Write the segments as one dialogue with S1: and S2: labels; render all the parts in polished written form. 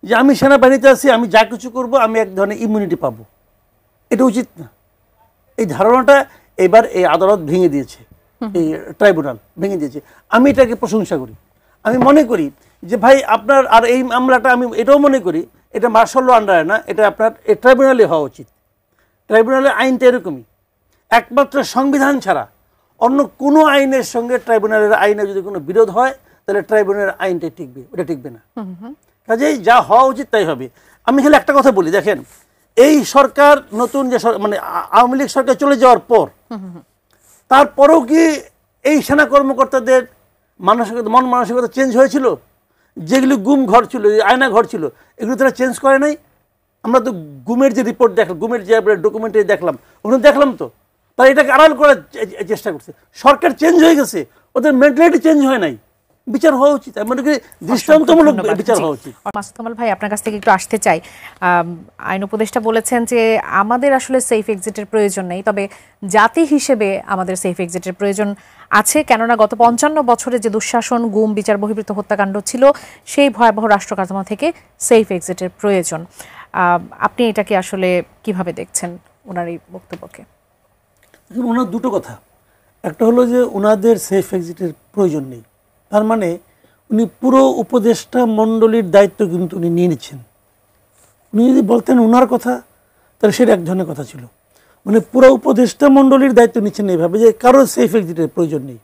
S1: যে আমি সেনাবাহিনীতে আছি, আমি যা কিছু করব, আমি এক ধরনের ইমিউনিটি পাবো। এটা উচিত না। এই ধারণাটা এবার এই আদালত ভেঙে দিয়েছে, এই ট্রাইব্যুনাল ভেঙে দিয়েছে। আমি এটাকে প্রশংসা করি। আমি মনে করি যে ভাই আপনার আর এই মামলাটা, আমি এটাও মনে করি এটা মার্শাল ল আন্ডারে না, এটা আপনার এই ট্রাইব্যুনালে হওয়া উচিত। ট্রাইব্যুনালের আইনটা এরকমই, একমাত্র সংবিধান ছাড়া অন্য কোনো আইনের সঙ্গে ট্রাইব্যুনালের আইনে যদি কোনো বিরোধ হয় তাহলে ট্রাইব্যুনালের আইনটা টিকবে, ওটা টিকবে না। কাজেই যা হওয়া উচিত তাই হবে। আমি খালি একটা কথা বলি, দেখেন এই সরকার নতুন যে মানে আওয়ামী লীগ সরকার চলে যাওয়ার পর, তারপরেও কি এই সেনা কর্মকর্তাদের মানসিকতা, মন মানসিকতা চেঞ্জ হয়েছিল? যেগুলি গুম ঘর ছিল, আয়না ঘর ছিল, এগুলো তারা চেঞ্জ করে নাই? আমরা তো গুমের যে রিপোর্ট দেখলাম, গুমের যে ডকুমেন্টারি দেখলাম, ওগুলো দেখলাম তো তারা এটাকে আড়াল করার চেষ্টা করছে। সরকার চেঞ্জ হয়ে গেছে, ওদের মেন্টালিটি চেঞ্জ হয় নাই। বিচার হওয়া উচিত, আমি মনে করি দৃষ্টান্তমূলক বিচার হওয়া উচিত।
S2: মাসুদ কামাল ভাই, আপনার কাছ থেকে একটু আসতে চাই। আইন উপদেষ্টা বলেছেন যে আমাদের আসলে সেফ এক্সিটের প্রয়োজন নেই, তবে জাতি হিসেবে আমাদের সেফ এক্সিটের প্রয়োজন আছে, কেননা গত 55 বছরে যে দুঃশাসন, গুম, বিচার বহির্ভূত হত্যাকাণ্ড ছিল, সেই ভয়াবহ রাষ্ট্র কাঠামো থেকে সেফ এক্সিটের প্রয়োজন। আপনি এটাকে আসলে কিভাবে দেখছেন, ওনার এই বক্তব্যকে?
S1: ওনার দুটো কথা, একটা হলো যে ওনাদের সেফ এক্সিটের প্রয়োজন নেই, তার মানে উনি পুরো উপদেষ্টা মণ্ডলীর দায়িত্ব কিন্তু উনি নিয়ে নিচ্ছেন। উনি যদি বলতেন ওনার কথা, তাহলে সেটা এক ধরনের কথা ছিল। মানে পুরো উপদেষ্টা মণ্ডলীর দায়িত্ব নিচ্ছেন এইভাবে যে কারোর সেফ এক্সিটের প্রয়োজন নেই।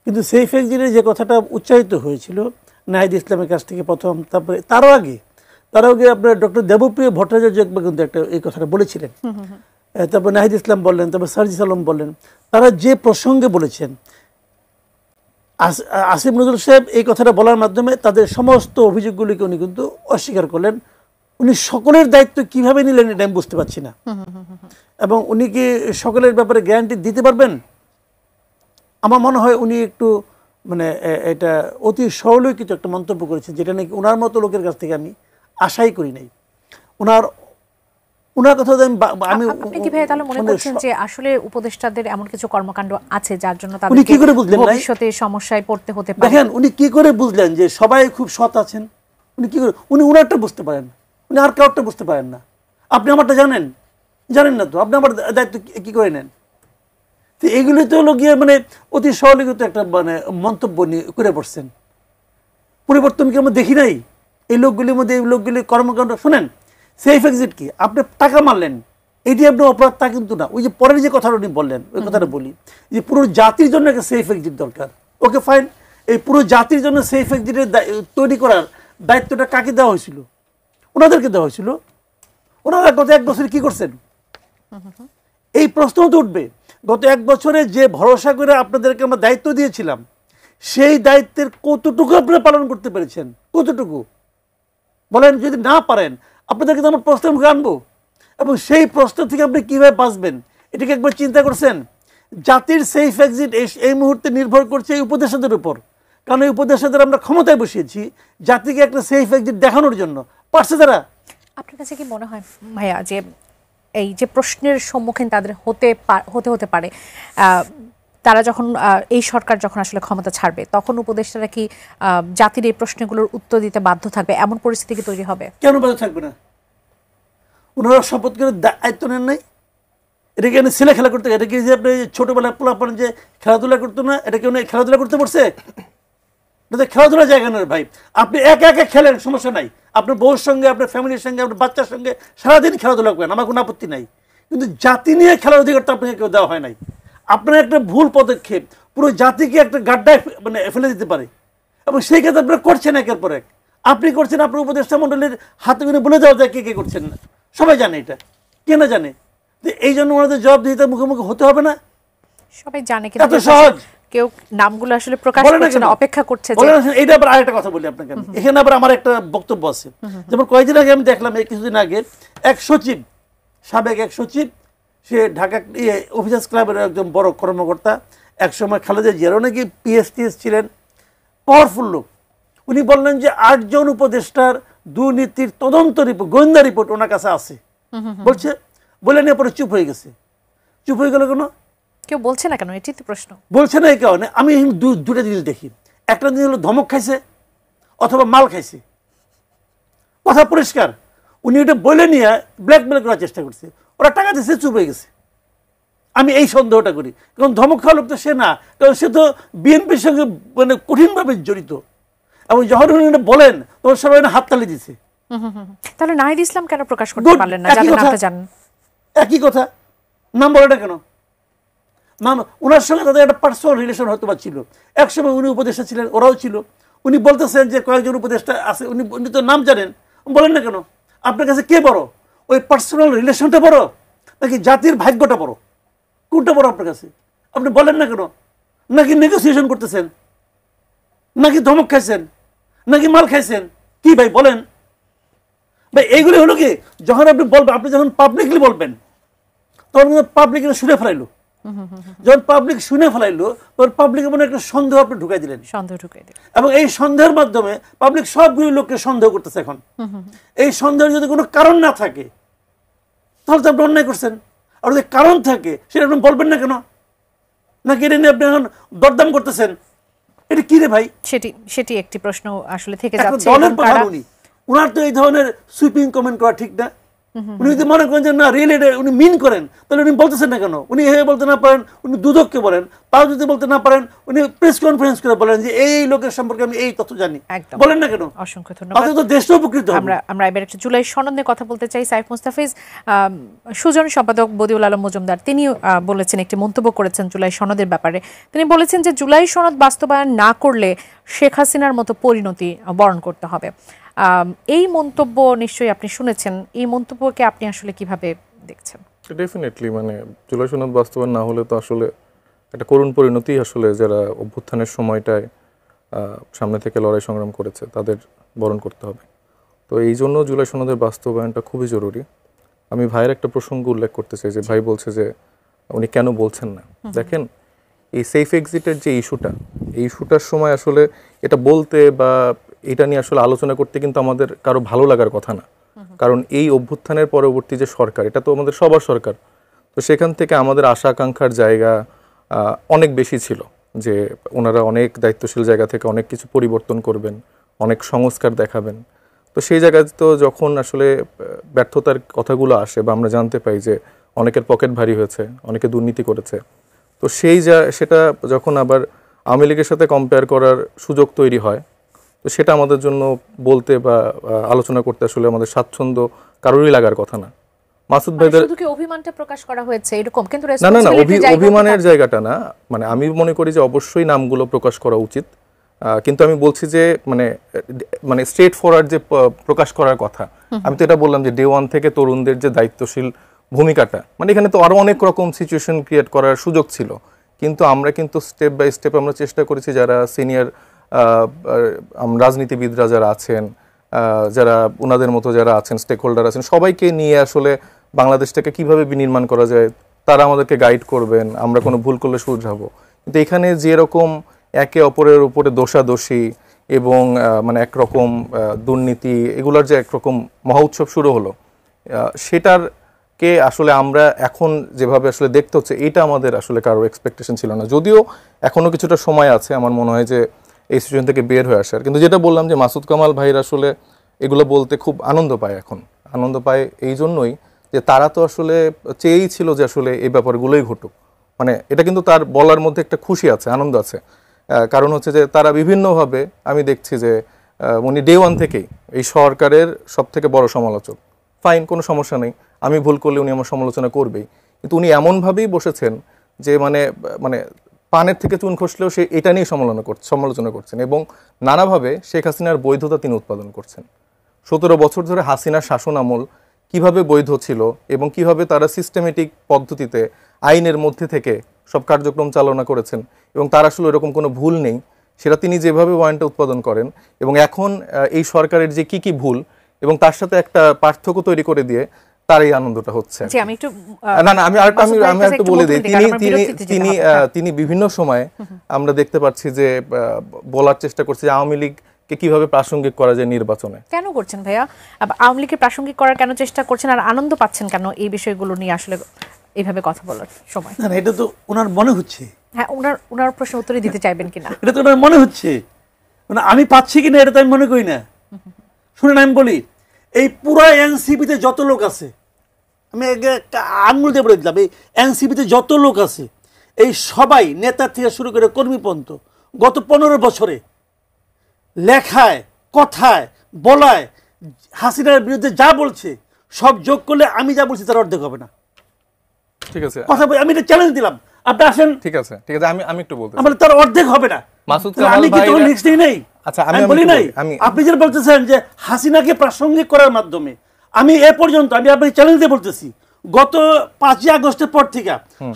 S1: কিন্তু সেফ এক্সিটের যে কথাটা উচ্চারিত হয়েছিল নাহিদ ইসলামের কাছ থেকে প্রথম, তারপরে তারও আগে আপনার ডক্টর দেবপ্রিয় ভট্টাচার্য একবার কিন্তু একটা এই কথাটা বলেছিলেন। তারপর নাহিদ ইসলাম বললেন, তারপর সার্জিস আলম বললেন, তারা যে প্রসঙ্গে বলেছেন, আসিফ নজরুল সাহেব এই কথাটা বলার মাধ্যমে তাদের সমস্ত অভিযোগগুলিকে উনি কিন্তু অস্বীকার করলেন। উনি সকলের দায়িত্ব কিভাবে নিলেন এটা আমি বুঝতে পারছি না। এবং উনি কি সকলের ব্যাপারে গ্যারান্টি দিতে পারবেন? আমার মনে হয় উনি একটু মানে এটা অতি সরলৌকিত একটা মন্তব্য করেছেন, যেটা নাকি ওনার মতো লোকের কাছ থেকে আমি আশাই করি নাই। ওনার কথা
S2: আপনি কিভাবে তাহলে মনে করছেন যে আসলে উপদেষ্টাদের এমন কিছু কর্মকাণ্ড আছে যার জন্য তাদেরকে ভবিষ্যতে সমস্যায় পড়তে হতে পারে?
S1: দেখেন উনি কি করে বুঝলেন যে সবাই খুব সৎ আছেন? উনি কি করে, উনি ওনারটা বুঝতে পারেন, উনি আর কাউরটা বুঝতে পারেন না। আপনি আমারটা জানেন না তো, আপনি আমার দায়িত্ব কি করে নেন? তো এগুলি তো হলো গিয়ে মানে অতি সরলীকৃত একটা মানে মন্তব্য নিয়ে করে পড়ছেন। পরিবর্তন কি আমরা দেখি নাই এই লোকগুলির মধ্যে? এই লোকগুলি কর্মকাণ্ড শোনেন, সেফ এক্সিট কি? আপনি টাকা মারলেন, এটি আপনার অপরাধ তা কিন্তু না। ওই যে পরের যে কথাটা উনি বললেন, ওই কথাটা বলি যে পুরো জাতির জন্য একটা সেফ এক্সিট দরকার। ওকে ফাইন, এই পুরো জাতির জন্য সেফ এক্সিটের তৈরি করার দায়িত্বটা কাকে দেওয়া হয়েছিল? ওনাদেরকে দেওয়া হয়েছিল। ওনারা গত 1 বছরে কি করছেন? এই প্রশ্ন তো উঠবে, গত 1 বছরে যে ভরসা করে আপনাদেরকে আমরা দায়িত্ব দিয়েছিলাম, সেই দায়িত্বের কতটুকু আপনারা পালন করতে পেরেছেন? কতটুকু বলেন? যদি না পারেন আপনাদেরকে তো আমরা প্রশ্নের মুখে আনবো, এবং সেই প্রশ্ন থেকে আপনি কিভাবে বাঁচবেন এটাকে একবার চিন্তা করছেন? জাতির সেফ এক্সিট এই মুহূর্তে নির্ভর করছে এই উপদেষ্টাদের উপর, কারণ এই উপদেষ্টাদের আমরা ক্ষমতায় বসিয়েছি জাতিকে একটা সেফ এক্সিট দেখানোর জন্য। পারছে তারা?
S2: আপনার কাছে কি মনে হয় ভাইয়া যে এই যে প্রশ্নের সম্মুখীন তাদের হতে পারে, তারা যখন এই সরকার যখন আসলে ক্ষমতা ছাড়বে, তখন উপদেষ্টারা কি জাতির এই প্রশ্নগুলোর উত্তর দিতে বাধ্য থাকবে? এমন পরিস্থিতি কি তৈরি হবে?
S1: কেন বাধ্য থাকবে না? ওনারা শপথ করে দায়িত্ব নেন নাই? এটা কি ছেলে খেলা করতে? এটা কি যে আপনি ছোটবেলায় পোলাপান যে খেলাধুলা করতো না, এটা কি উনি খেলাধুলা করতে পারছে? এটা খেলাধুলার জায়গা নয় ভাই। আপনি একা খেলেন, সমস্যা নাই, আপনার বউর সঙ্গে, আপনার ফ্যামিলির সঙ্গে, আপনার বাচ্চার সঙ্গে সারাদিন খেলাধুলা করেন, আমার কোনো আপত্তি নাই। কিন্তু জাতি নিয়ে খেলার অধিকারটা আপনাকে কেউ দেওয়া হয় নাই। আপনার একটা ভুল পদক্ষেপ পুরো জাতিকে একটা গাড্ডায় মানে ফেলে দিতে পারে, এবং সেই ক্ষেত্রে আপনারা করছেন একের পর এক। আপনি করছেন, আপনার উপদেষ্টা মণ্ডলীর হাতে করে বলে দেওয়া যায় কে করছেন না, সবাই জানে এটা, কে না জানে? এই জন্য ওনাদের জবাবদিহিতা মুখোমুখি হতে হবে না?
S2: সবাই জানে, কিন্তু
S1: এত সহজ
S2: কেউ নামগুলো আসলে প্রকাশ করছে না, অপেক্ষা করছে।
S1: এইটা আবার আরেকটা কথা বলি আপনাকে, এখানে আবার আমার একটা বক্তব্য আছে। যেমন কয়েকদিন আগে আমি দেখলাম, কিছুদিন আগে এক সচিব, সাবেক এক সচিব, সে ঢাকা অফিসার্স ক্লাবের একজন বড় কর্মকর্তা, একসময় খালেদা জিয়ারও নাকি পিএসটিএস ছিলেন, পাওয়ারফুল লোক। উনি বললেন যে 8 জন উপদেষ্টার দুর্নীতির তদন্ত রিপোর্ট, গোয়েন্দা রিপোর্ট ওনার কাছে আছে। বলছে, বলে নিয়ে পরে চুপ হয়ে গেছে। চুপ হয়ে গেল কেন?
S2: কেউ বলছে না কেন? এটাই তো প্রশ্ন।
S1: বলছে না এই কারণে আমি দুটা জিনিস দেখি। একটা জিনিস হলো ধমক খাইছে অথবা মাল খাইছে, কথা কথা পরিষ্কার, উনি ওটা বলে নিয়ে ব্ল্যাকমেল করার চেষ্টা করছে, ওরা টাকা দিচ্ছে, চুপ হয়ে গেছে। আমি এই সন্দেহটা করি, কারণ ধমক খাওয়া লোক তো সে না, কারণ সে তো বিএনপির সঙ্গে মানে কঠিনভাবে জড়িত, এবং যখন উনি বলেন তখন সবাই হাততালি দিচ্ছে।
S2: তাহলে নাহিদ ইসলাম কেন প্রকাশ করতে পারলেন না? যাদের নামটা জানেন
S1: একই কথা, নাম বলে না কেন? নাম, ওনার সঙ্গে তাদের একটা পার্সোনাল রিলেশন হয়তো বা ছিল, একসময় উনি উপদেষ্টা ছিলেন, ওরাও ছিল। উনি বলতেছেন যে কয়েকজন উপদেষ্টা আছে, উনি তো নাম জানেন, বলেন না কেন? আপনার কাছে কে বড়, ওই পার্সোনাল রিলেশনটা বড় নাকি জাতির ভাগ্যটা বড়? কোনটা বড় আপনার কাছে? আপনি বলেন না কেন? নাকি নেগোসিয়েশন করতেছেন, নাকি ধমক খাইছেন, নাকি মাল খাইছেন? কি ভাই বলেন ভাই? এইগুলি হলো কি, যখন আপনি বলবেন, আপনি যখন পাবলিকলি বলবেন তখন কিন্তু পাবলিক শুনে ফেলাইলো, যখন পাবলিক শুনে ফেলাইলো তখন পাবলিকের মনে একটা সন্দেহ আপনি ঢুকাই দিলেন, এবং এই সন্দেহের মাধ্যমে পাবলিক সবগুলি লোককে সন্দেহ করতেছে। এখন এই সন্দেহের যদি কোনো কারণ না থাকে তাহলে তো আপনি অন্যায় করছেন, আর যদি কারণ থাকে সেটা আপনি বলবেন না কেন? নাকি এটা নিয়ে আপনি এখন দরদাম করতেছেন? এটা কি রে ভাই?
S2: সেটি একটি প্রশ্ন আসলে থেকে যাচ্ছে।
S1: দলের প্রধান উনি, উনার তো এই ধরনের সুইপিং কমেন্ট করা ঠিক না। উনি যদি মনে করেন যে না রিয়েলি উনি মিন করেন, তাহলে উনি বলতেছেন না কেন? উনি এভাবে বলতে না পারেন, উনি দুদককে বলেন, তাও যদি বলতে না পারেন উনি প্রেস কনফারেন্স করে বলেন যে এই লোকের সম্পর্কে আমি এই তথ্য জানি, বলেন না কেন?
S2: অসংখ্য ধন্যবাদ।
S1: তো দেশটা উপকৃত হবে।
S2: আমরা এবার একটা জুলাই সনদ নিয়ে কথা বলতে চাই। সাইফ মুস্তাফিজ, সুজন সম্পাদক বদিউল আলম মজুমদার, তিনি বলেছেন, একটি মন্তব্য করেছেন জুলাই সনদের ব্যাপারে। তিনি বলেছেন যে জুলাই সনদ বাস্তবায়ন না করলে শেখ হাসিনার মতো পরিণতি বরণ করতে হবে। এই মন্তব্য নিশ্চয়ই আপনি শুনেছেন, এই মন্তব্যকে আপনি আসলে কিভাবে দেখছেন?
S3: ডেফিনেটলি মানে জুলাই সনদ বাস্তবায়ন না হলে তো আসলে একটা করুণ পরিণতি আসলে যারা অভ্যুত্থানের সময়টায় সামনে থেকে লড়াই সংগ্রাম করেছে তাদের বরণ করতে হবে। তো এই জন্য জুলাই সনদের বাস্তবায়নটা খুবই জরুরি। আমি ভাইয়ের একটা প্রসঙ্গ উল্লেখ করতে চাই, যে ভাই বলছে যে উনি কেন বলছেন না। দেখেন, এই সেফ এক্সিটের যে ইস্যুটা, এই ইস্যুটার সময় আসলে এটা বলতে বা এটা নিয়ে আসলে আলোচনা করতে কিন্তু আমাদের কারো ভালো লাগার কথা না, কারণ এই অভ্যুত্থানের পরবর্তী যে সরকার, এটা তো আমাদের সবার সরকার। তো সেখান থেকে আমাদের আশা আকাঙ্ক্ষার জায়গা অনেক বেশি ছিল, যে ওনারা অনেক দায়িত্বশীল জায়গা থেকে অনেক কিছু পরিবর্তন করবেন, অনেক সংস্কার দেখাবেন। তো সেই জায়গায় তো যখন আসলে ব্যর্থতার কথাগুলো আসে বা আমরা জানতে পাই যে অনেকের পকেট ভারী হয়েছে, অনেকে দুর্নীতি করেছে, তো সেটা যখন আবার আওয়ামী লীগের সাথে কম্পেয়ার করার সুযোগ তৈরি হয়, তো সেটা আমাদের জন্য বলতে বা আলোচনা করতে আসলে আমাদের স্বাচ্ছন্দ্য কারোরই লাগার কথা না। মাসুদ ভাইদের
S2: শুধু কি অভিমানটা প্রকাশ করা হয়েছে এরকম, কিন্তু
S3: না, অভিমানের জায়গাটা না। মানে আমি মনে করি যে অবশ্যই নামগুলো প্রকাশ করা উচিত, কিন্তু আমি বলছি যে মানে স্ট্রেট ফরওয়ার্ড যে প্রকাশ করার কথা। আমি তো এটা বললাম যে ডে ওয়ান থেকে তরুণদের যে দায়িত্বশীল ভূমিকাটা, মানে এখানে তো আরো অনেক রকম সিচুয়েশন ক্রিয়েট করার সুযোগ ছিল, কিন্তু আমরা কিন্তু স্টেপ বাই স্টেপ আমরা চেষ্টা করেছি, যারা সিনিয়র রাজনীতিবিদরা যারা আছেন, যারা ওনাদের মতো যারা আছেন, স্টেক হোল্ডার আছেন, সবাইকে নিয়ে আসলে বাংলাদেশটাকে কিভাবে বিনির্মাণ করা যায় তারা আমাদেরকে গাইড করবেন, আমরা কোনো ভুল করলে শুধরাবো। কিন্তু এখানে যেরকম একে অপরের উপরে দোষাদোষী এবং মানে একরকম দুর্নীতি, এগুলোর যে একরকম মহা উৎসব শুরু হলো, সেটারকে আসলে আমরা এখন যেভাবে আসলে দেখতে হচ্ছে, এটা আমাদের আসলে কারো এক্সপেকটেশন ছিল না। যদিও এখনও কিছুটা সময় আছে আমার মনে হয় যে এই সিচুয়েশন থেকে বের হয়ে আসার। কিন্তু যেটা বললাম যে মাসুদ কামাল ভাইয়ের আসলে এগুলো বলতে খুব আনন্দ পায়, এখন আনন্দ পায় এই জন্যই যে তারা তো আসলে চেয়েই ছিল যে আসলে এই ব্যাপারগুলোই ঘটুক। মানে এটা কিন্তু তার বলার মধ্যে একটা খুশি আছে, আনন্দ আছে। কারণ হচ্ছে যে তারা বিভিন্নভাবে, আমি দেখছি যে উনি ডে ওয়ান থেকেই এই সরকারের সব থেকে বড় সমালোচক। ফাইন, কোনো সমস্যা নেই, আমি ভুল করলে উনি আমার সমালোচনা করবেই, কিন্তু উনি এমনভাবেই বসেছেন যে মানে পানের থেকে চুন খসলেও সে এটা নিয়ে সমালোচনা করছেন, এবং নানাভাবে শেখ হাসিনার বৈধতা তিনি উৎপাদন করছেন। 17 বছর ধরে হাসিনার শাসন আমল কিভাবে বৈধ ছিল এবং কিভাবে তারা সিস্টেমেটিক পদ্ধতিতে আইনের মধ্যে থেকে সব কার্যক্রম চালনা করেছেন, এবং তার আসলে এরকম কোনো ভুল নেই, সেটা তিনি যেভাবে ওয়ারেন্টটা উৎপাদন করেন, এবং এখন এই সরকারের যে কি ভুল এবং তার সাথে একটা পার্থক্য তৈরি করে দিয়ে তার এই আনন্দটা হচ্ছে। আমি একটু বলে দিই, তিনি বিভিন্ন সময়ে আমরা দেখতে পাচ্ছি যে বলার চেষ্টা করছে যে আওয়ামী লীগকে কিভাবে প্রাসঙ্গিক করা যায় নির্বাচনে।
S2: কেন করছেন ভাইয়া? আওয়ামী লীগকে প্রাসঙ্গিক করার কেন চেষ্টা করছেন, আর আনন্দ পাচ্ছেন কেন এই বিষয়গুলো নিয়ে আসলে এইভাবে কথা বলার সময়?
S1: না, এটা তো ওনার মনে হচ্ছে।
S2: হ্যাঁ, ওনার প্রশ্ন উত্তরই দিতে চাইবেন কিনা
S1: এটা তো ওনার মনে হচ্ছে, মানে আমি পাচ্ছি কিনা এটা তো আমি মনে করি না। শুনেন আমি বলি, এই পুরো এনসিপিতে যত লোক আছে, আমি আঙুল দিয়ে বলে দিলাম, এই এনসিপিতে যত লোক আছে এই সবাই নেতা থেকে শুরু করে কর্মী পর্যন্ত গত 15 বছরে লেখায় কথায় বলায় হাসিনার বিরুদ্ধে যা বলছে সব যোগ করলে আমি যা বলছি তার অর্ধেক হবে না।
S3: ঠিক আছে,
S1: কথা বলি, আমি এটা চ্যালেঞ্জ দিলাম, আপনি আসেন।
S3: ঠিক আছে, ঠিক আছে, আমি একটু বলতে
S1: আমার তার অর্ধেক হবে না।
S3: মাসুদ কামাল
S1: আমি কি
S3: ভাই
S1: তোমার লিস্ট নেই?
S3: আচ্ছা,
S1: আমি বলি নাই। আপনি যেটা বলতেছেন যে হাসিনাকে প্রাসঙ্গিক করার মাধ্যমে, আমি এ পর্যন্ত আমি আপনাকে চ্যালেঞ্জ দিয়ে বলতেছি, গত 5 আগস্টের পর থেকে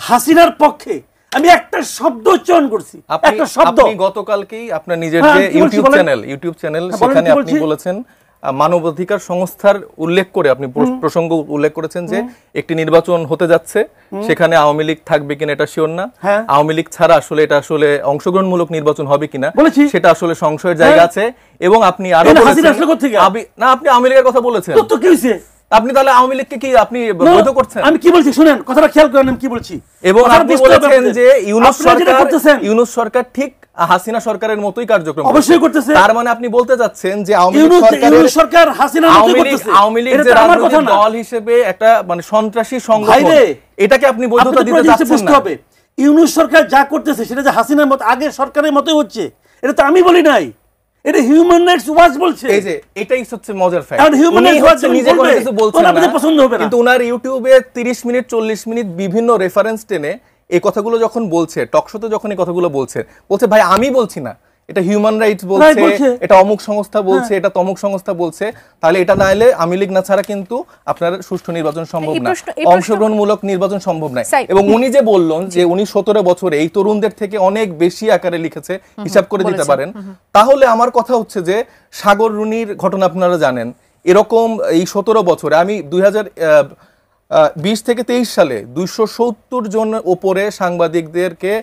S1: হাসিনার পক্ষে আমি একটা শব্দ উচ্চারণ করছি, একটা শব্দ।
S3: আপনি গতকালকেই আপনার নিজের যে ইউটিউব চ্যানেল সেখানে আপনি বলেছেন মানবাধিকার সংস্থার উল্লেখ করে আপনি প্রসঙ্গ উল্লেখ করেছেন যে একটি নির্বাচন হতে যাচ্ছে, সেখানে আওয়ামী লীগ থাকবে কিনা এটা শিওর না, আওয়ামী লীগ ছাড়া আসলে এটা আসলে অংশগ্রহণমূলক নির্বাচন হবে কিনা সেটা আসলে সংশয়ের জায়গা আছে। এবং আপনি আরো বলেছেন না, আপনি আওয়ামী লীগের কথা বলেছেন,
S1: তো কি হইছে?
S3: আপনি তাহলে আওয়ামী লীগকে কি আপনি বৈধ করছেন?
S1: আমি কি বলছি শুনেন, কথাটা খেয়াল করেন আমি কি বলছি।
S3: এবং আপনি বলেছেন যে ইউনূস সরকার ঠিক হাসিনা সরকারের মতোই কার্যক্রম
S1: অবশ্যই করতেছে।
S3: তার মানে আপনি বলতে যাচ্ছেন যে আওয়ামী লীগ যে রাজনৈতিক দল হিসেবে একটা মানে সন্ত্রাসী সংগঠন, এটাকে আপনি বৈধতা দিতে চাচ্ছেন না।
S1: ইউনূস সরকার যা করতেছে সেটা যে হাসিনার মতো আগের সরকারের মতোই হচ্ছে, এটা তো আমি বলি নাই, এটা হিউম্যান রাইটস ওয়াচ বলছে।
S3: এই যে এটাই হচ্ছে মজার ফ্যাক্ট,
S1: আর হিউম্যান রাইটস ওয়াচ
S3: নিজে কোনো কিছু বলছেন না,
S1: পছন্দ হবে না,
S3: কিন্তু ওনার ইউটিউবে 30 মিনিট 40 মিনিট বিভিন্ন রেফারেন্স টেনে এই কথাগুলো যখন বলছে, টক শোতে যখন এই কথাগুলো বলছে ভাই আমি বলছি না, এটা হিউম্যান রাইটস বলছে, এটা অমুক সংস্থা বলছে, এটা তমুক সংস্থা বলছে, তাহলে এটা না এলে আওয়ামী লীগ না ছাড়া কিন্তু আপনার সুষ্ঠু নির্বাচন সম্ভব না, অংশগ্রহণমূলক নির্বাচন সম্ভব না। এবং উনি যে বললেন যে উনি 17 বছরে এই তরুণদের থেকে অনেক বেশি আকারে লিখেছে, হিসাব করে দিতে পারেন, তাহলে আমার কথা হচ্ছে যে সাগর রুনির ঘটনা আপনারা জানেন, এরকম এই 17 বছরে আমি 2020 থেকে 23 সালে 270 জন ওপরে সাংবাদিকদেরকে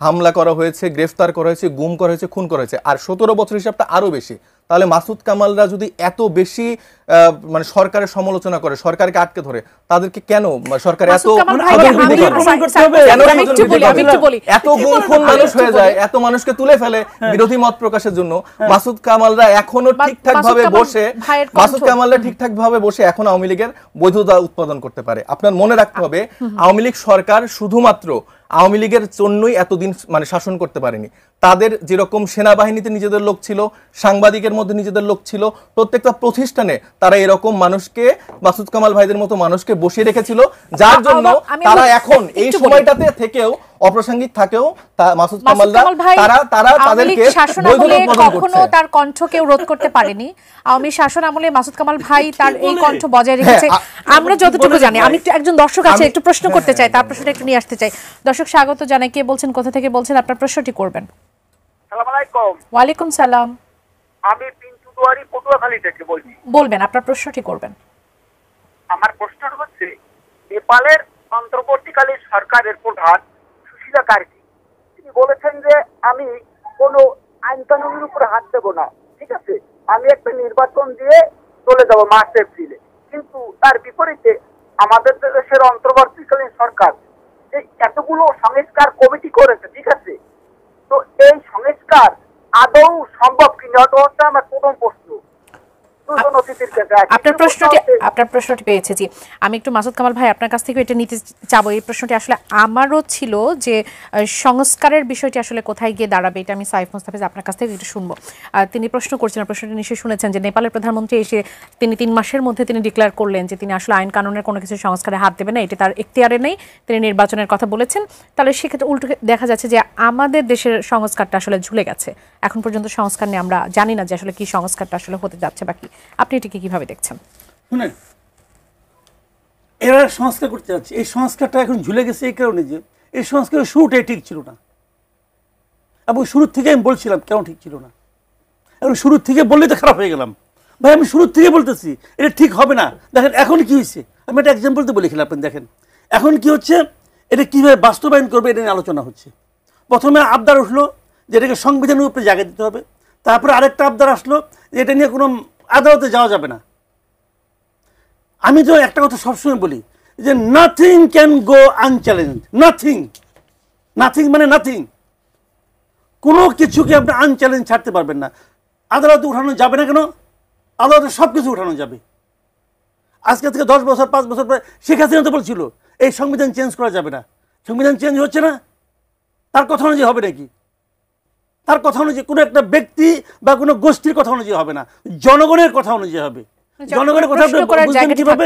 S3: হামলা করা হয়েছে, গ্রেফতার করা হয়েছে, গুম করা হয়েছে, খুন করা হয়েছে, আর 17 বছর হিসাবটা আরো বেশি। তাহলে মাসুদ কামালরা যদি এত বেশি মানে সরকারের সমালোচনা করে, সরকারকে আটকে ধরে, তাদেরকে কেন সরকার এত এত গুম খুন মানুষ হয়ে যায়, এত মানুষকে তুলে ফেলে বিরোধী মত প্রকাশের জন্য? মাসুদ কামালরা এখনো ঠিকঠাক ভাবে বসে এখন আওয়ামী লীগের বৈধতা উৎপাদন করতে পারে। আপনার মনে রাখতে হবে, আওয়ামী লীগ সরকার শুধুমাত্র আওয়ামী লীগের জন্যই এতদিন মানে শাসন করতে পারেনি। তাদের যেরকম সেনাবাহিনীতে নিজেদের লোক ছিল, সাংবাদিকের মধ্যে নিজেদের লোক ছিল, প্রত্যেকটা প্রতিষ্ঠানে তারা এরকম মানুষকে, মাসুদ কামাল ভাইদের মতো মানুষকে বসিয়ে রেখেছিল, যার জন্য তারা এখন এই সময়টাতে থেকেও অপ্রাসঙ্গিক থাকেও মাসুদ কামালরা তারা তাদেরকে
S2: কখনো তার কণ্ঠ কেউ রোধ করতে পারেনি। আওয়ামী শাসন আমলে মাসুদ কামাল ভাই তার এই কণ্ঠ বজায় রেখেছে আমরা যতটুকু জানি। আমি একজন দর্শক আছে, একটু প্রশ্ন করতে চাই, তার প্রশ্নটা একটু নিয়ে আসতে চাই। দর্শক স্বাগত জানাই, কে বলছেন, কোথা থেকে বলছেন, আপনার প্রশ্নটি করবেন।
S4: আসসালামু আলাইকুম।
S2: ওয়ালাইকুম সালাম।
S4: আমি পিন্টু দুয়ারি পটুয়াখালী থেকে বলছি।
S2: বলবেন, আপনার প্রশ্নটি করবেন।
S4: আমার প্রশ্নটা হচ্ছে, নেপালের অন্তর্বর্তীকালীন সরকারের প্রধান সুশীলা কার্কি তিনি বলেছেন যে আমি কোনো আইন কানুনের উপর হাত দেবো না, ঠিক আছে, আমি একটা নির্বাচন দিয়ে চলে যাব মার্চ এপ্রিলে। কিন্তু তার বিপরীতে আমাদের দেশের অন্তর্বর্তীকালীন সরকার যে এতগুলো সংস্কার কমিটি করেছে, ঠিক আছে, তো এই সংস্কার আদৌ সম্ভব কিনা, ওটা আমার প্রথম প্রশ্ন।
S2: আপনার প্রশ্নটি পেয়েছি। জি, আমি একটু মাসুদ কামাল ভাই আপনার কাছ থেকে এটা নিতে চাবো। এই প্রশ্নটি আসলে আমারও ছিল যে সংস্কারের বিষয়টি আসলে কোথায় গিয়ে দাঁড়াবে, এটা আমি সাইফ মুস্তাফিজ আপনার কাছ থেকে একটু শুনবো। তিনি প্রশ্ন করছিলেন, প্রশ্নটি নিশ্চয়ই শুনেছেন যে নেপালের প্রধানমন্ত্রী এসে তিনি 3 মাসের মধ্যে তিনি ডিক্লেয়ার করলেন যে তিনি আসলে আইন কানুনের কোনো কিছু সংস্কারে হাত দেবেন না, এটি তার এখতিয়ারে নেই, তিনি নির্বাচনের কথা বলেছেন। তাহলে সেক্ষেত্রে উল্টো দেখা যাচ্ছে যে আমাদের দেশের সংস্কারটা আসলে ঝুলে গেছে, এখন পর্যন্ত সংস্কার নিয়ে আমরা জানি না যে আসলে কি সংস্কারটা আসলে হতে যাচ্ছে বা কি। আপনি এটাকে কিভাবে দেখছেন?
S1: শুনেন, এরা সংস্কার করতে যাচ্ছে, এই সংস্কারটা এখন ঝুলে গেছে এই কারণে যে এই সংস্কারের শুরুটাই ঠিক ছিল না, এবং শুরুর থেকে আমি বলছিলাম কেন ঠিক ছিল না, এবং শুরুর থেকে বললেই তো খারাপ হয়ে গেলাম। ভাই আমি শুরুর থেকে বলতেছি এটা ঠিক হবে না। দেখেন এখন কি হয়েছে, আমি একটা এক্সাম্পল তো বলে খেলাম, আপনি দেখেন এখন কি হচ্ছে, এটা কিভাবে বাস্তবায়ন করবে এটা নিয়ে আলোচনা হচ্ছে। প্রথমে আবদার উঠলো যে এটাকে সংবিধানের উপরে জায়গা দিতে হবে, তারপরে আরেকটা আবদার আসলো যে এটা নিয়ে কোনো আদালতে যাওয়া যাবে না। আমি তো একটা কথা সবসময় বলি যে nothing can go unchallenged, nothing, nothing মানে নাথিং, কোনো কিছুকে আপনি আনচ্যালেঞ্জ ছাড়তে পারবেন না। আদালতে উঠানো যাবে না কেন? আদালতে সব কিছু উঠানো যাবে, আজকে থেকে 10 বছর 5 বছর পরে শেখ হাসিনা তো বলছিল এই সংবিধান চেঞ্জ করা যাবে না। সংবিধান চেঞ্জ হচ্ছে না, তার কথা অনুযায়ী হবে নাকি? তার কথা অনুযায়ী কোনো একটা ব্যক্তি বা কোনো গোষ্ঠীর কথা অনুযায়ী হবে না, জনগণের কথা অনুযায়ী হবে। জনগণের কথা আপনি বুঝবেন কিভাবে?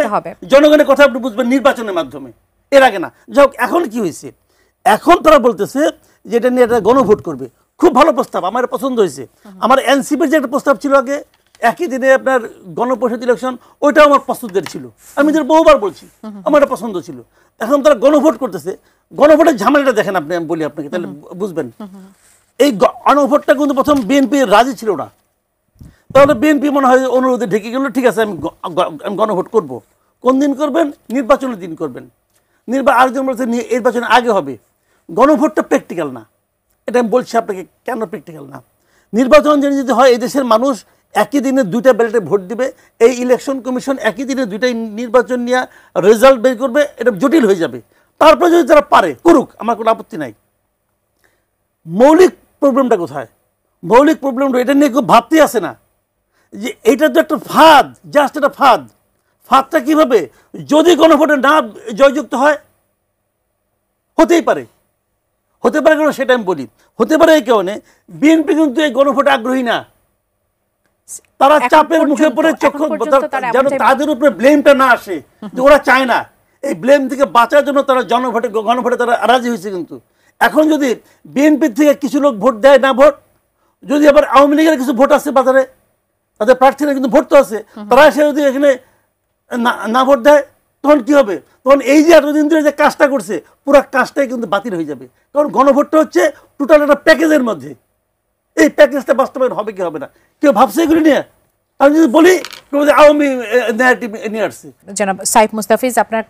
S1: জনগণের কথা আপনি বুঝবেন নির্বাচনের মাধ্যমে, এর আগে না। যাই হোক, এখন কি হয়েছে, এখন তারা বলতেছে যে এটা নিয়ে একটা গণভোট করবে। খুব ভালো প্রস্তাব, আমার পছন্দ হয়েছে। আমার এনসিপির যে একটা প্রস্তাব ছিল আগে একই দিনে আপনার গণপরিষদ ইলেকশন, ওইটাও আমার পছন্দের ছিল, আমি যে বহুবার বলছি আমার এটা পছন্দ ছিল। এখন তারা গণভোট করতেছে। গণভোটের ঝামেলাটা দেখেন আপনি, আমি বলি আপনাকে তাহলে বুঝবেন। এই গণভোটটা কিন্তু প্রথম বিএনপি রাজি ছিল না, তাহলে বিএনপি মনে হয় অনুরোধে ঢেকে গেল, ঠিক আছে আমি গণভোট করব। কোন দিন করবেন? নির্বাচনের দিন করবেন। আরেকজন বলছে নির্বাচনের আগে হবে। গণভোটটা প্র্যাকটিক্যাল না, এটা আমি বলছি আপনাকে কেন প্র্যাকটিক্যাল না। নির্বাচন যদি হয়, এই দেশের মানুষ একই দিনে 2টা ব্যালটে ভোট দিবে, এই ইলেকশন কমিশন একই দিনে 2টাই নির্বাচন নিয়ে রেজাল্ট বের করবে, এটা জটিল হয়ে যাবে। তারপরে যদি তারা পারে করুক, আমার কোনো আপত্তি নাই। মৌলিক প্রবলেমটা কোথায়? মৌলিক প্রবলেমটা এটা নিয়ে খুব ভাবতেই আসে না যে এটা তো একটা ফাঁদ, জাস্ট একটা ফাঁদ। ফাঁদটা কিভাবে? যদি গণভোটে না জয়যুক্ত হয়, হতেই পারে, হতে পারে কেন সেটা আমি বলি। হতে পারে এই কারণে বিএনপি কিন্তু এই গণভোটে আগ্রহী না, তারা চাপের মুখে পড়ে যেন তাদের উপরে ব্লেমটা না আসে, যে ওরা চায় না। এই ব্লেম থেকে বাঁচার জন্য তারা গণভোটে তারা রাজি হয়েছে। কিন্তু এখন যদি বিএনপির থেকে কিছু লোক ভোট দেয় না, ভোট যদি আবার আওয়ামী লীগের কিছু ভোট আছে বাজারে, তাদের প্রার্থীরা কিন্তু ভোট তো আছে, তারা এসে যদি এখানে না ভোট দেয়, তখন কি হবে? তখন এই যে এতদিন ধরে যে কাজটা করছে, পুরো কাজটাই কিন্তু বাতিল হয়ে যাবে। কারণ গণভোটটা হচ্ছে টোটাল একটা প্যাকেজের মধ্যে, এই প্যাকেজটা বাস্তবায়ন হবে কি হবে না কেউ ভাবছে এগুলি নিয়ে? আমি যদি বলি আওয়ামী ন্যারেটিভ নিয়ে আসছে।
S2: জনাব সাইফ মুস্তাফিজ, আপনার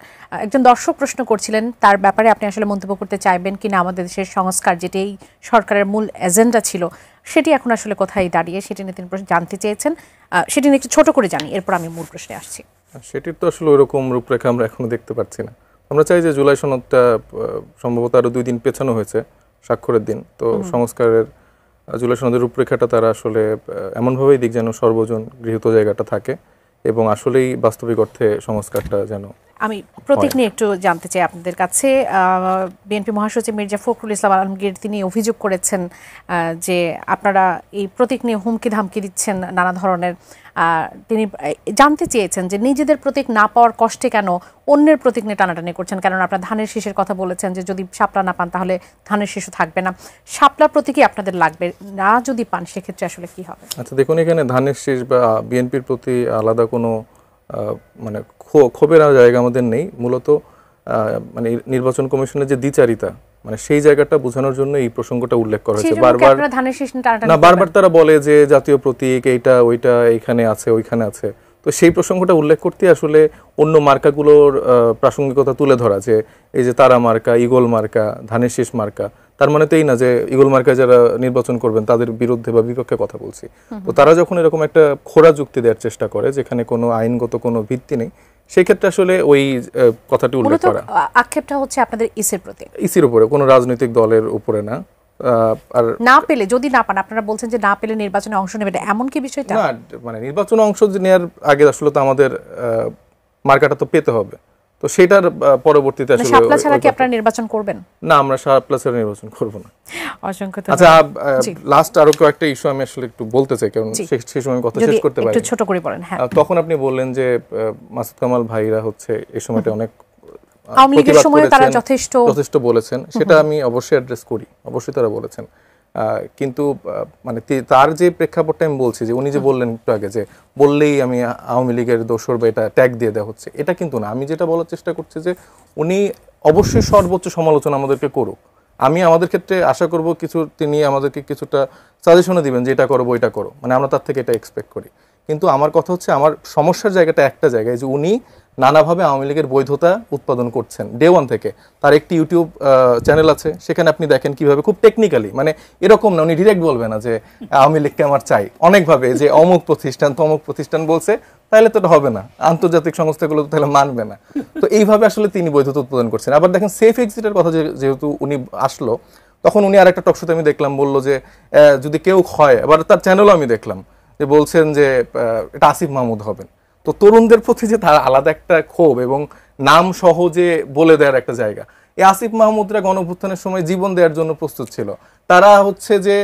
S2: একজন দর্শক প্রশ্ন করছিলেন, তার ব্যাপারে আপনি আসলে মন্তব্য করতে চাইবেন কিনা? আমাদের দেশের সংস্কার, যেটি এই সরকারের মূল এজেন্ডা ছিল, সেটি এখন আসলে কোথায় দাঁড়িয়ে, সেটি নিয়ে তিনি জানতে চেয়েছেন। সেটি নিয়ে একটু ছোট করে জানি, এরপর আমি মূল প্রশ্নে আসছি।
S3: সেটির তো আসলে ওইরকম রূপরেখা আমরা এখনো দেখতে পাচ্ছি না। আমরা চাই যে জুলাই সনদটা সম্ভবত আরো 2 দিন পেছানো হয়েছে স্বাক্ষরের দিন, তো সংস্কারের জুলাই সনদের রূপরেখাটা তারা আসলে এমনভাবেই দিক যেন সর্বজন গৃহীত জায়গাটা থাকে এবং আসলেই বাস্তবিক অর্থে সংস্কারটা যেন।
S2: আমি প্রতীক নিয়ে একটু জানতে চাই আপনাদের কাছে। বিএনপি মহাসচিব মির্জা ফখরুল ইসলাম আলমগীর তিনি অভিযোগ করেছেন যে আপনারা এই প্রতীক নিয়ে হুমকি ধামকি দিচ্ছেন নানা ধরনের। তিনি জানতে চেয়েছেন যে নিজেদের প্রতীক না পাওয়ার কষ্টে কেন অন্যের প্রতীক নিয়ে টানাটানি করছেন, কারণ আপনারা ধানের শীষের কথা বলেছেন যে যদি শাপলা না পান তাহলে ধানের শীষও থাকবে না। শাপলা প্রতীকই আপনাদের লাগবে না, যদি পান সেক্ষেত্রে আসলে কি হবে?
S3: আচ্ছা দেখুন, এখানে ধানের শীষ বা বিএনপির প্রতি আলাদা কোনো মানে ক্ষোভের জায়গা আমাদের নেই। মূলত মানে নির্বাচন কমিশনের যে দ্বিচারিতা, মানে সেই জায়গাটা বোঝানোর জন্য এই প্রসঙ্গটা উল্লেখ করা হয়েছে। বারবার তারা বলে যে জাতীয় প্রতীক এইটা ওইটা এইখানে আছে ওইখানে আছে, তো সেই প্রসঙ্গটা উল্লেখ করতে আসলে অন্য মার্কাগুলোর প্রাসঙ্গিকতা তুলে ধরা, যে এই যে তারা মার্কা, ঈগল মার্কা, ধানের শীষ মার্কা, তার মানে তো এই না যে ঈগল মার্কায় যারা নির্বাচন করবেন তাদের বিরুদ্ধে বা বিপক্ষে কথা বলছি। তো তারা যখন এরকম একটা খোঁড়া যুক্তি দেওয়ার চেষ্টা করে যেখানে কোনো আইনগত কোনো ভিত্তি নেই, সেই ক্ষেত্রে আসলে ওই কথাটি উল্লেখ করা।
S2: আক্ষেপটা হচ্ছে আপনাদের ইসির প্রতি,
S3: ইসির উপরে, কোনো রাজনৈতিক দলের উপরে না। আর
S2: না পেলে, যদি না পান, আপনারা বলছেন যে না পেলে নির্বাচনে অংশ নেবেন, এমন কি বিষয়টা?
S3: না, মানে নির্বাচনে অংশ নেওয়ার আগে আসলে তো আমাদের মার্কাটা তো পেতে হবে, তো সেটার পরবর্তীতে আসলে
S2: শাপলা ছাড়া কি আপনারা নির্বাচন করবেন?
S3: না, আমরা শাপলা ছাড়া নির্বাচন করব না।
S2: অসংখ্য
S3: আচ্ছা, লাস্ট আরো কয়েকটা ইস্যু আমি আসলে একটু বলতে চাই, কারণ সেই সময় কথা শেষ করতে পারি,
S2: একটু ছোট করে বলেন। হ্যাঁ,
S3: তখন আপনি বললেন যে মাসুদ কামাল ভাইরা হচ্ছে এই সময়টা অনেক
S2: আওয়ামী লীগের সময় তারা যথেষ্ট
S3: বলেছেন, সেটা আমি অবশ্যই অ্যাড্রেস করি, অবশ্যই তারা বলেছেন। কিন্তু মানে তার যে প্রেক্ষাপটটা আমি বলছি, যে উনি যে বললেন একটু আগে যে বললেই আমি আওয়ামী লীগের দোসর বা এটা ট্যাগ দিয়ে দেওয়া হচ্ছে, এটা কিন্তু না। আমি যেটা বলার চেষ্টা করছি যে উনি অবশ্যই সর্বোচ্চ সমালোচনা আমাদেরকে করুক। আমি আমাদের ক্ষেত্রে আশা করব কিছু তিনি আমাদেরকে কিছুটা সাজেশনও দিবেন যে এটা করো ওইটা করো, মানে আমরা তার থেকে এটা এক্সপেক্ট করি। কিন্তু আমার কথা হচ্ছে, আমার সমস্যার জায়গাটা একটা জায়গায়, যে উনি নানাভাবে আওয়ামী লীগের বৈধতা উৎপাদন করছেন ডে ওয়ান থেকে। তার একটি ইউটিউব চ্যানেল আছে, সেখানে আপনি দেখেন কিভাবে খুব টেকনিক্যালি, মানে এরকম না উনি ডিরেক্ট বলবে না যে আওয়ামী লীগকে আমার চাই, অনেকভাবে যে অমুক প্রতিষ্ঠান তমুক প্রতিষ্ঠান বলছে, তাহলে তো এটা হবে না, আন্তর্জাতিক সংস্থাগুলো তো তাহলে মানবে না। তো এইভাবে আসলে তিনি বৈধতা উৎপাদন করছেন। আবার দেখেন সেফ এক্সিটের কথা যেহেতু উনি আসলো, তখন উনি আরেকটা টকশোতে আমি দেখলাম বললো যে যদি কেউ হয়, আবার তার চ্যানেলও আমি দেখলাম যে বলছেন যে এটা আসিফ মাহমুদ হবেন। তো তরুণদের প্রতি যে তার আলাদা একটা ক্ষোভ এবং নাম সহজে বলে দেওয়ার একটা জায়গা, এই আসিফ মাহমুদরা গণঅভ্যুত্থানের সময় জীবন দেওয়ার জন্য প্রস্তুত ছিল। তারা হচ্ছে যে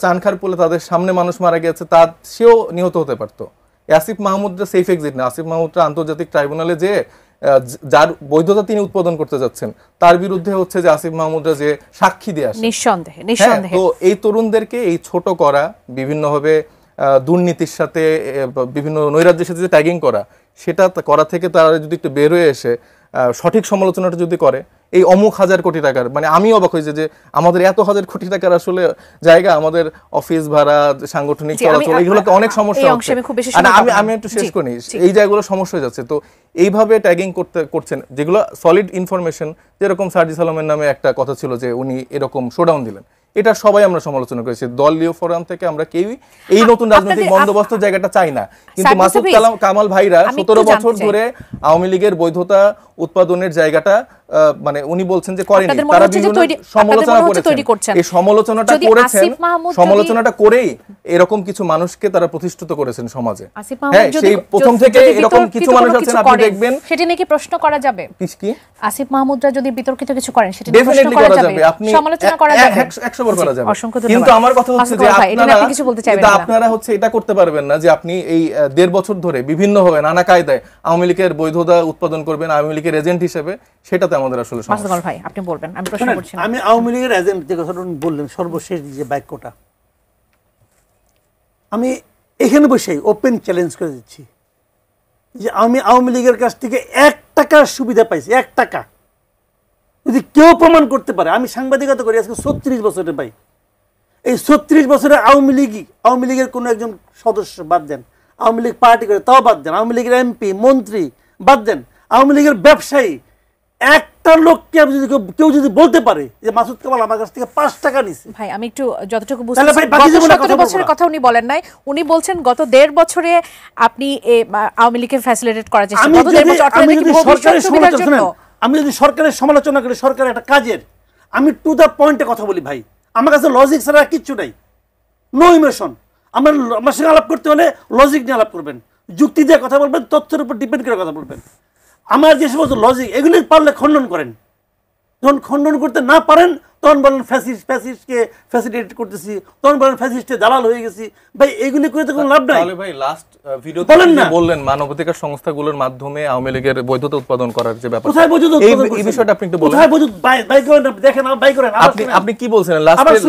S3: চানখার পোলে তাদের সামনে মানুষ মারা গেছে, সেও নিহত হতে পারতো। আসিফ মাহমুদরা সেফ এক্সিট না। আসিফ মাহমুদরা আন্তর্জাতিক ট্রাইব্যুনালে যে যার বৈধতা তিনি উৎপাদন করতে যাচ্ছেন তার বিরুদ্ধে হচ্ছে যে আসিফ মাহমুদরা যে সাক্ষী দিয়ে আসে,
S2: নিঃসন্দেহে।
S3: তো এই তরুণদেরকে এই ছোট করা, বিভিন্নভাবে দুর্নীতির সাথে বিভিন্ন নৈরাজ্যের সাথে যে ট্যাগিং করা, সেটা করা থেকে তারা যদি একটু বের হয়ে এসে সঠিক সমালোচনাটা যদি করে, এই অমুক হাজার কোটি টাকার, মানে আমি অবাক হয়েছে যে আমাদের এত হাজার কোটি টাকার আসলে জায়গা, আমাদের অফিস ভাড়া, সাংগঠনিক চলাচল, এইগুলোতে অনেক সমস্যা হচ্ছে। আমি একটু শেষ করি, এই জায়গাগুলো সমস্যা হয়ে যাচ্ছে। তো এইভাবে ট্যাগিং করছেন, যেগুলো সলিড ইনফরমেশন, যেরকম সার্জিস আলমের নামে একটা কথা ছিল যে উনি এরকম শোডাউন দিলেন, এটা সবাই আমরা সমালোচনা করেছি। দলীয় ফোরাম থেকে আমরা কেউই এই নতুন রাজনৈতিক বন্দোবস্ত জায়গাটা চাই না, কিন্তু মাসুদ কামাল ভাইরা 17 বছর ধরে আওয়ামী লীগের বৈধতা উৎপাদনের জায়গাটা মানে উনি বলছেন যে করেনি, তারা বিভিন্ন সমালোচনা করেছেন। এই সমালোচনাটা করেই এরকম কিছু মানুষকে তারা প্রতিষ্ঠিত করেছেন সমাজে। হ্যাঁ, সেই প্রথম থেকে এরকম কিছু মানুষ আছেন, আপনি দেখবেন।
S2: সেটা নিয়ে কি প্রশ্ন করা যাবে?
S3: কি
S2: আসিফ মাহমুদরা যদি বিতর্কিত কিছু করেন সেটা নিয়ে প্রশ্ন করা যাবে, আপনি সমালোচনা করা যাবে,
S3: 100 বার করা যাবে। কিন্তু আমার কথা হচ্ছে যে আপনারা হচ্ছে এটা করতে পারবেন না যে আপনি এই 1.5 বছর ধরে বিভিন্নভাবে নানা কায়দায় আওয়ামী লীগের বৈধতা উৎপাদন করবেন আওয়ামী লীগের এজেন্ট হিসেবে, সেটাতে আমাদের আসলে সমস্যা।
S2: ভাই আপনি বলবেন, আমি প্রশ্ন করছি।
S1: আমি আওয়ামী লীগের এজেন্ট যে কথাটা বললেন সর্বশেষ যে বাক্যটা, আমি এখানে বসেই ওপেন চ্যালেঞ্জ করে দিচ্ছি যে আমি আওয়ামী লীগের কাছ থেকে 1 টাকার সুবিধা পাইছি, 1 টাকা যদি কেউ প্রমাণ করতে পারে। আমি সাংবাদিকতা করি আজকে 36 বছরের ভাই, এই 36 বছরে আওয়ামী লীগের কোনো একজন সদস্য বাদ দেন, আওয়ামী লীগ পার্টি করে তাও বাদ দেন, আওয়ামী লীগের এমপি মন্ত্রী বাদ দেন, আওয়ামী লীগের ব্যবসায়ী, একটা লোককে কেউ যদি বলতে পারে যে মাসুদ কামাল আমার কাছ থেকে 5 টাকা নিছে,
S2: ভাই আমি একটু যতটুকু বুঝতে পারছি, 17 বছরের কথা উনি বলেন নাই, উনি বলছেন গত 1.5 বছরে আপনি আওয়ামী লীগকে ফ্যাসিলিটেট করার চেষ্টা, গত 1.5 বছর অর্থনৈতিক ভবিষ্যৎ সুবিধার জন্য।
S1: আমি যদি সরকারের সমালোচনা করি, সরকারের একটা কাজের, আমি টু দা পয়েন্টে কথা বলি ভাই, আমার কাছে লজিক ছাড়া কিচ্ছু নাই, নো ইমোশন। আমার সঙ্গে আলাপ করতে হলে লজিক নিয়ে আলাপ করবেন, যুক্তি দিয়ে কথা বলবেন, তথ্যের উপর ডিপেন্ড করে কথা বলবেন। আমার যে সমস্ত লজিক এগুলি পারলে খণ্ডন করেন, যখন খণ্ডন করতে না পারেন তখন বলেন ফ্যাসিস্টকে ফ্যাসিলিটেট করতেছি, তখন বলেন ফ্যাসিস্টে দালাল হয়ে গেছি। ভাই এগুলি করে তো কোনো লাভ নাই।
S3: তাহলে ভাই লাস্ট ভিডিওতে বললেন মানবাধিকার সংস্থাগুলোর মাধ্যমে আওয়ামী লীগের বৈধতা উৎপাদন করার যে ব্যাপার,
S1: কোথায় বৈধতা উৎপাদন করছেন?
S3: এই বিষয়টা আপনি একটু বলেন।
S1: কোথায় বৈধতা বাই করেন, দেখেন বাই করেন।
S3: আপনি কি বলছেন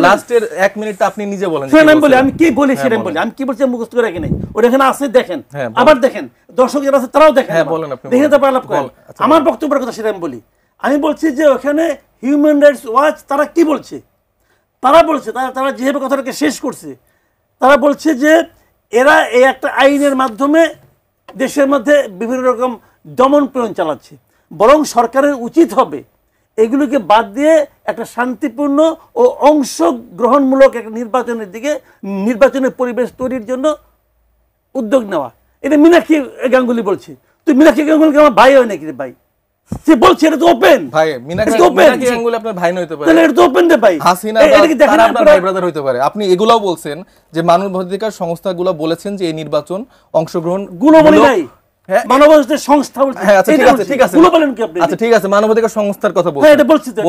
S3: লাস্টের 1 মিনিটটা আপনি নিজে বলেন।
S1: আমি কি বলি সেটা বলি, আমি কি বলছি মুখস্থ করে রাখি নাই, ওটা এখানে আছে, দেখেন আবার দেখেন, দর্শক যারা আছে তারাও দেখেন, দেখে তারপর আলাপ করেন। আমার বক্তব্যের কথা সেটা আমি বলি। আমি বলছি যে ওখানে হিউম্যান রাইটস ওয়াচ তারা কি বলছে, তারা যেভাবে কথাটাকে শেষ করছে, তারা বলছে যে এরা এই একটা আইনের মাধ্যমে দেশের মধ্যে বিভিন্ন রকম দমন প্রয়োগ চালাচ্ছে, বরং সরকারের উচিত হবে এগুলোকে বাদ দিয়ে একটা শান্তিপূর্ণ ও অংশগ্রহণমূলক একটা নির্বাচনের পরিবেশ তৈরির জন্য উদ্যোগ নেওয়া। এটা মীনাক্ষী গাঙ্গুলি বলছে। তুই মীনাক্ষী গাঙ্গুলিকে আমার ভাই হয় নাকি রে ভাই? সে বলছে এটা তো ওপেন
S3: ভাই, মীনাক্ষী গাঙ্গুলি আপনার ভাই নইতে পারে,
S1: তাহলে এটা তো ওপেন দে ভাই,
S3: হাসিনা তারা আপনার ভাই ব্রাদার হইতে পারে। আপনি এগুলাও বলছেন যে মানবাধিকার সংস্থাগুলো বলেছেন যে এই নির্বাচন অংশগ্রহণ
S1: গুণমণি ভাই, মানবাধিকার সংস্থা বলছে।
S3: হ্যাঁ আচ্ছা ঠিক আছে,
S1: গুলো বলেন কি আপনি?
S3: আচ্ছা ঠিক আছে, মানবাধিকার সংস্থার কথা বলছেন।
S1: হ্যাঁ এটা বলছি তো,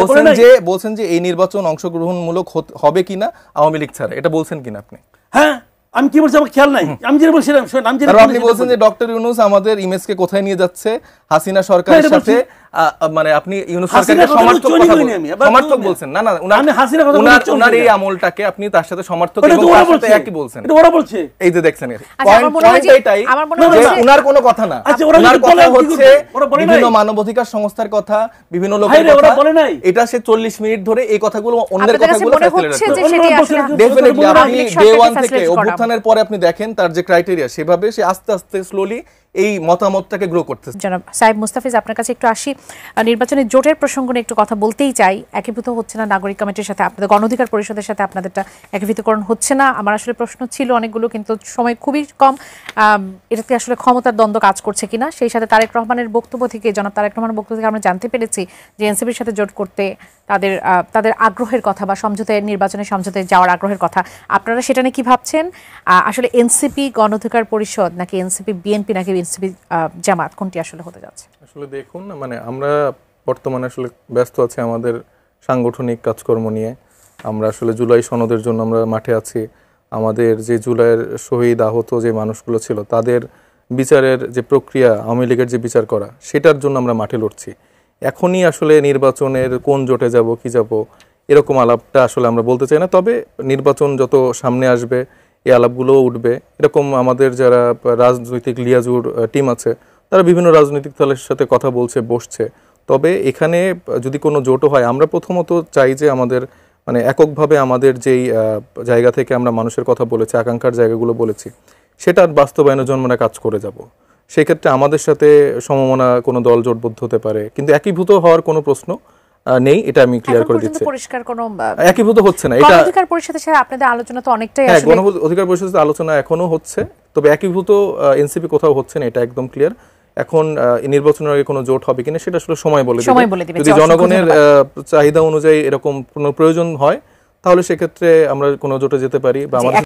S3: বলছেন যে এই নির্বাচন অংশগ্রহণমূলক হবে কিনা আওয়ামী লীগ ছাড়া, এটা বলছেন কিনা আপনি?
S1: হ্যাঁ আমি কি বলছি আমার খেয়াল নাই, আমি যেটা বলছিলাম শুনুন।
S3: আপনি বলছেন যে ডক্টর ইউনূস আমাদের ইমেজকে কোথায় নিয়ে যাচ্ছে, হাসিনা সরকারের সাথে, মানে আপনি ইউনূস সরকারকে সমর্থক বলছেন। না না, উনার এই আমলটাকে আপনি তার সাথে সমর্থক এবং তার সাথে একই বলছেন,
S1: এটা ওরা বলছে।
S3: এই যে দেখছেন পয়েন্ট এটাই যে উনার কোনো কথা না, উনার কথা হচ্ছে বিভিন্ন মানবাধিকার সংস্থার কথা, বিভিন্ন লোকের কথা। এটা সে 40 মিনিট ধরে এই কথাগুলো অন্যের কথাগুলো ডেফিনেটলি আপনি ডে 1 থেকে অভ্যুত্থানের পরে আপনি দেখেন তার যে ক্রাইটেরিয়া, সেভাবে সে আস্তে আস্তে স্লোলি এই মতামতটাকে গ্রো করতেছে।
S2: জনাব সাহেব মুস্তাফিজ, আপনার কাছে একটু আসি, নির্বাচনের জোটের প্রসঙ্গ নিয়ে একটু কথা বলতেই চাই। একীভূত হচ্ছে না নাগরিক কমিটির সাথে, আপনাদের গণ অধিকার পরিষদের সাথে আপনাদেরটা একীভূতকরণ হচ্ছে না। আমার আসলে প্রশ্ন ছিল অনেকগুলো, কিন্তু সময় খুবই কম। এটাতে আসলে ক্ষমতার দ্বন্দ্ব কাজ করছে কিনা, সেই সাথে তারেক রহমানের বক্তব্য থেকে, জনাব তারেক রহমানের বক্তব্য থেকে আমরা জানতে পেরেছি যে এনসিপির সাথে জোট করতে তাদের আগ্রহের কথা বা নির্বাচনের সমঝোতায় যাওয়ার আগ্রহের কথা, আপনারা সেটা নিয়ে কি ভাবছেন? আসলে এনসিপি গণ অধিকার পরিষদ নাকি এনসিপি বিএনপি নাকি এনসিপি জামাত, কোনটি আসলে হতে যাচ্ছে?
S3: আসলে দেখুন, মানে আমরা বর্তমানে আসলে ব্যস্ত আছি আমাদের সাংগঠনিক কাজকর্ম নিয়ে। আমরা আসলে জুলাই সনদের জন্য আমরা মাঠে আছি। আমাদের যে জুলাইয়ের শহীদ আহত যে মানুষগুলো ছিল তাদের বিচারের যে প্রক্রিয়া, আওয়ামী লীগের যে বিচার করা, সেটার জন্য আমরা মাঠে লড়ছি। এখনই আসলে নির্বাচনের কোন জোটে যাব কি যাব এরকম আলাপটা আসলে আমরা বলতে চাই না। তবে নির্বাচন যত সামনে আসবে এই আলাপগুলোও উঠবে। এরকম আমাদের যারা রাজনৈতিক লিয়াজুর টিম আছে তারা বিভিন্ন রাজনৈতিক দলের সাথে কথা বসছে। তবে এখানে যদি কোনো জোটও হয়, আমরা প্রথমত চাই যে আমাদের মানে এককভাবে আমাদের যেই জায়গা থেকে আমরা মানুষের কথা বলেছি, আকাঙ্ক্ষার জায়গাগুলো বলেছি, সেটার বাস্তবায়নের জন্য আমরা কাজ করে যাব। সেক্ষেত্রে আমাদের সাথে সমমনা কোনো দল জোটবদ্ধ হতে পারে, কিন্তু একীভূত হওয়ার কোনো প্রশ্ন নেই, এটা আমি ক্লিয়ার করে দিচ্ছি।
S2: পরিষ্কার কোনো
S3: একীভূত হচ্ছে না। এটা
S2: গণ অধিকার পরিষদের সাথে আপনাদের আলোচনা তো অনেকটাই আসলে
S3: গণ অধিকার পরিষদের আলোচনা এখনো হচ্ছে, তবে একীভূত এনসিপি কোথাও হচ্ছে না, এটা একদম ক্লিয়ার। এখন নির্বাচনের আগে কোনো জোট হবে কিনা সেটা আসলে সময় বলে দিবে। যদি জনগণের চাহিদা অনুযায়ী এরকম কোনো প্রয়োজন হয় তাহলে সেক্ষেত্রে আমরা কোনো জোটে যেতে পারি বা আমাদের